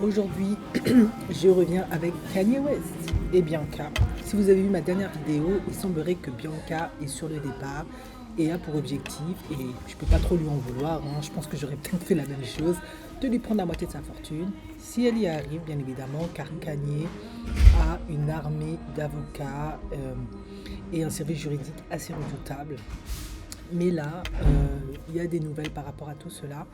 Aujourd'hui, je reviens avec Kanye West et Bianca. Si vous avez vu ma dernière vidéo, il semblerait que Bianca est sur le départ et a pour objectif, et je peux pas trop lui en vouloir, je pense que j'aurais peut-être fait la même chose, de lui prendre la moitié de sa fortune, si elle y arrive bien évidemment, car Kanye a une armée d'avocats et un service juridique assez redoutable. Mais là, il y a des nouvelles par rapport à tout cela.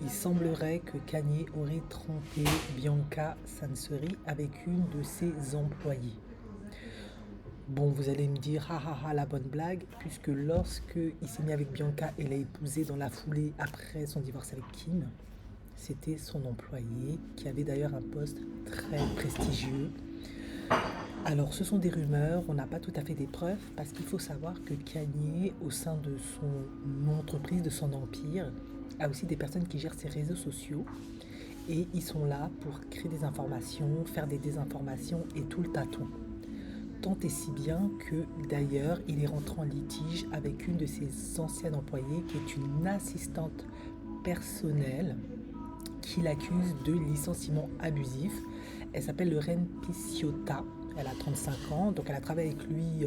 Il semblerait que Kanye aurait trompé Bianca Sanseri avec une de ses employées. Bon, vous allez me dire, ah ah ah, la bonne blague, puisque lorsque il s'est mis avec Bianca et l'a épousée dans la foulée après son divorce avec Kim, c'était son employé qui avait d'ailleurs un poste très prestigieux. Alors, ce sont des rumeurs, on n'a pas tout à fait des preuves, parce qu'il faut savoir que Kanye, au sein de son entreprise, de son empire, a aussi des personnes qui gèrent ses réseaux sociaux, et ils sont là pour créer des informations, faire des désinformations et tout le tâton. Tant et si bien que, d'ailleurs, il est rentré en litige avec une de ses anciennes employées, qui est une assistante personnelle, qui l'accuse de licenciement abusif. Elle s'appelle Lorraine Picciota. Elle a 35 ans, donc elle a travaillé avec lui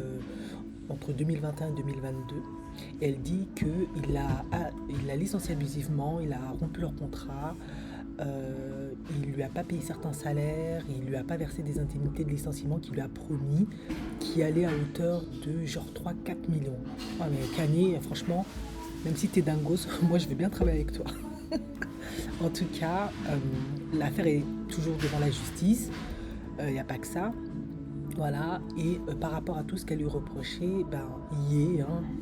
entre 2021 et 2022. Elle dit qu'il l'a licencié abusivement, il a rompu leur contrat, il lui a pas payé certains salaires, il lui a pas versé des indemnités de licenciement qu'il lui a promis, qui allaient à hauteur de genre 3-4 millions. Ouais, mais Kanye, franchement, même si t'es dingos, moi je vais bien travailler avec toi. En tout cas, l'affaire est toujours devant la justice. Il n'y a pas que ça. Voilà. Et par rapport à tout ce qu'elle lui reprochait,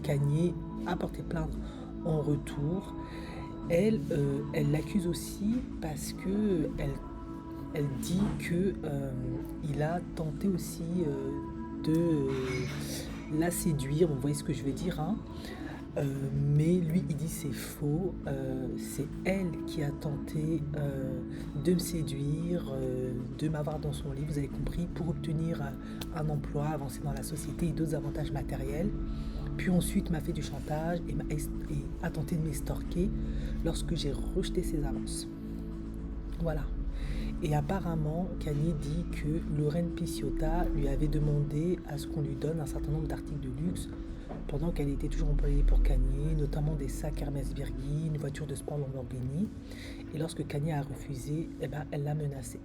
Kanye a porté plainte en retour. Elle l'accuse aussi parce que elle dit que il a tenté aussi de la séduire. Vous voyez ce que je veux dire, hein. Mais lui, il dit c'est faux. C'est elle qui a tenté de me séduire, de m'avoir dans son lit, vous avez compris, pour obtenir un emploi, avancer dans la société et d'autres avantages matériels. Puis ensuite m'a fait du chantage et a tenté de m'estorquer lorsque j'ai rejeté ses avances. Voilà. Et apparemment, Kanye dit que Lorraine Picciota lui avait demandé à ce qu'on lui donne un certain nombre d'articles de luxe pendant qu'elle était toujours employée pour Kanye, notamment des sacs Hermès Birgui, une voiture de sport Lamborghini. Et lorsque Kanye a refusé, elle l'a menacée.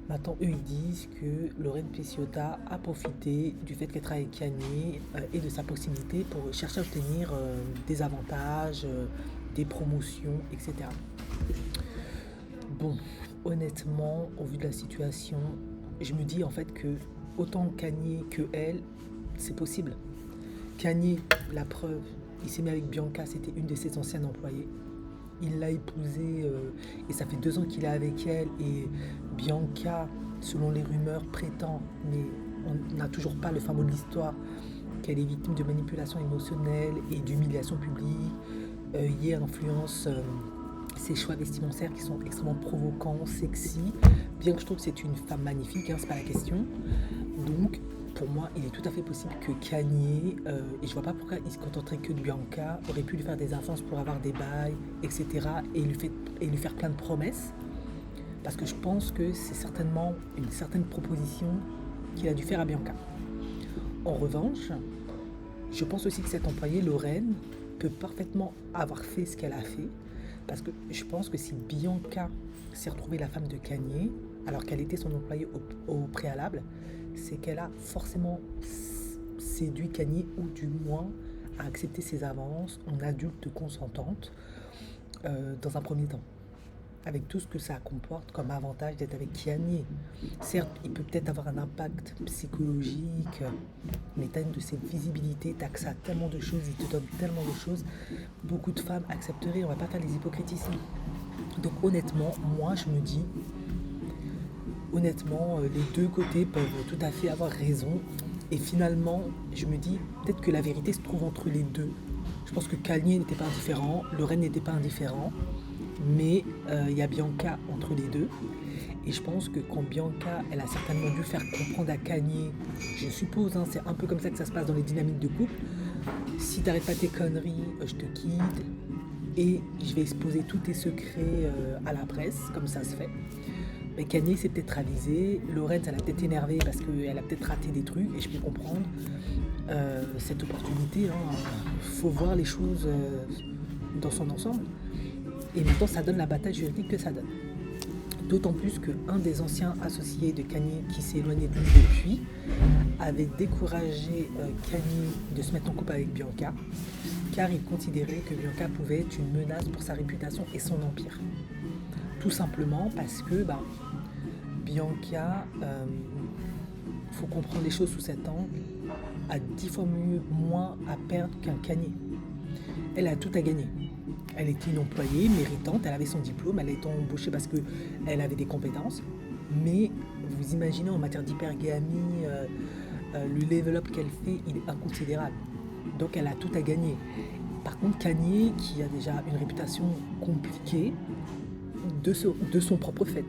Maintenant, eux, ils disent que Lorraine Picciota a profité du fait qu'elle travaille avec Kanye et de sa proximité pour chercher à obtenir des avantages, des promotions, etc. Bon, honnêtement, au vu de la situation, je me dis en fait que autant Kanye que elle, c'est possible. Kanye, la preuve, il s'est mis avec Bianca, c'était une de ses anciennes employées. Il l'a épousée et ça fait 2 ans qu'il est avec elle. Et Bianca, selon les rumeurs, prétend, mais on n'a toujours pas le fin mot de l'histoire, qu'elle est victime de manipulation émotionnelle et d'humiliation publique. Y influence ses choix vestimentaires qui sont extrêmement provocants, sexy. Bien que je trouve que c'est une femme magnifique, c'est pas la question. Donc, pour moi, il est tout à fait possible que Kanye, et je vois pas pourquoi il se contenterait que de Bianca, aurait pu lui faire des avances pour avoir des bails, etc. Et lui faire plein de promesses. Parce que je pense que c'est certainement une certaine proposition qu'il a dû faire à Bianca. En revanche, je pense aussi que cette employée, Lorraine, peut parfaitement avoir fait ce qu'elle a fait. Parce que je pense que si Bianca s'est retrouvée la femme de Kanye, alors qu'elle était son employée au préalable, c'est qu'elle a forcément séduit Kanye, ou du moins a accepté ses avances en adulte consentante dans un premier temps. Avec tout ce que ça comporte comme avantage d'être avec Kanye. Certes, il peut peut-être avoir un impact psychologique, mais tu as une de ces visibilités, tu as accès à tellement de choses, il te donne tellement de choses. Beaucoup de femmes accepteraient, on va pas faire les hypocrites ici. Donc honnêtement, moi je me dis, les deux côtés peuvent tout à fait avoir raison. Et finalement, je me dis, peut-être que la vérité se trouve entre les deux. Je pense que Kanye n'était pas indifférent, Lorraine n'était pas indifférent, mais il y a Bianca entre les deux. Et je pense que quand Bianca, elle a certainement dû faire comprendre à Kanye, je suppose, c'est un peu comme ça que ça se passe dans les dynamiques de couple, si t'arrêtes pas tes conneries, je te quitte. et je vais exposer tous tes secrets à la presse, comme ça se fait. Mais Kanye s'est peut-être ravisé, Lorenz elle a peut-être énervé parce qu'elle a peut-être raté des trucs et je peux comprendre cette opportunité. Faut voir les choses dans son ensemble. Et maintenant ça donne la bataille juridique que ça donne. D'autant plus qu'un des anciens associés de Kanye qui s'est éloigné de lui depuis avait découragé Kanye de se mettre en couple avec Bianca car il considérait que Bianca pouvait être une menace pour sa réputation et son empire. Tout simplement parce que Bianca, faut comprendre les choses sous cet angle, a 10 fois moins à perdre qu'un Kanye. Elle a tout à gagner. Elle était une employée méritante, elle avait son diplôme, elle a été embauchée parce qu'elle avait des compétences. Mais vous imaginez en matière d'hypergamie, le level up qu'elle fait, il est inconsidérable. Donc elle a tout à gagner. Par contre, Kanye, qui a déjà une réputation compliquée de son propre fait,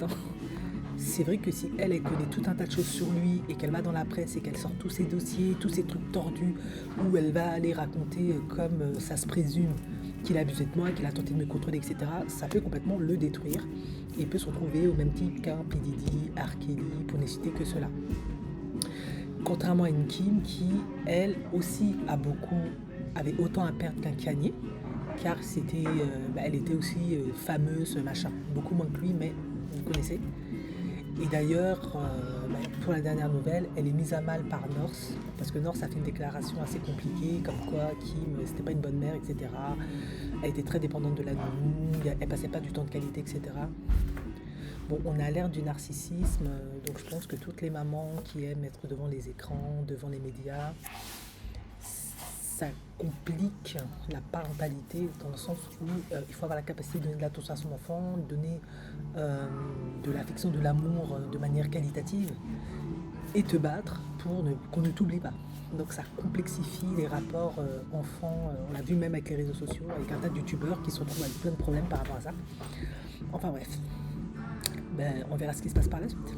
c'est vrai que si elle connaît tout un tas de choses sur lui et qu'elle va dans la presse et qu'elle sort tous ses dossiers, tous ses trucs tordus, où elle va aller raconter comme ça se présume qu'il a abusé de moi, qu'il a tenté de me contrôler, etc., ça peut complètement le détruire. Et il peut se retrouver au même type qu'un P. Diddy, R. Kelly, pour ne citer que cela. Contrairement à une Kim qui, elle aussi, avait autant à perdre qu'un Kanye, car elle était aussi fameuse, machin, beaucoup moins que lui, mais vous connaissez. Et d'ailleurs, pour la dernière nouvelle, elle est mise à mal par North, parce que North a fait une déclaration assez compliquée, comme quoi Kim, c'était pas une bonne mère, etc. Elle était très dépendante de la nounou, elle passait pas du temps de qualité, etc. Bon, on a l'air du narcissisme, donc je pense que toutes les mamans qui aiment être devant les écrans, devant les médias, ça complique la parentalité dans le sens où il faut avoir la capacité de donner de l'attention à son enfant, donner de l'affection, de l'amour de manière qualitative et te battre pour qu'on ne t'oublie pas. Donc ça complexifie les rapports enfants, on l'a vu même avec les réseaux sociaux, avec un tas de youtubeurs qui se retrouvent avec plein de problèmes par rapport à ça. Enfin bref, on verra ce qui se passe par la suite.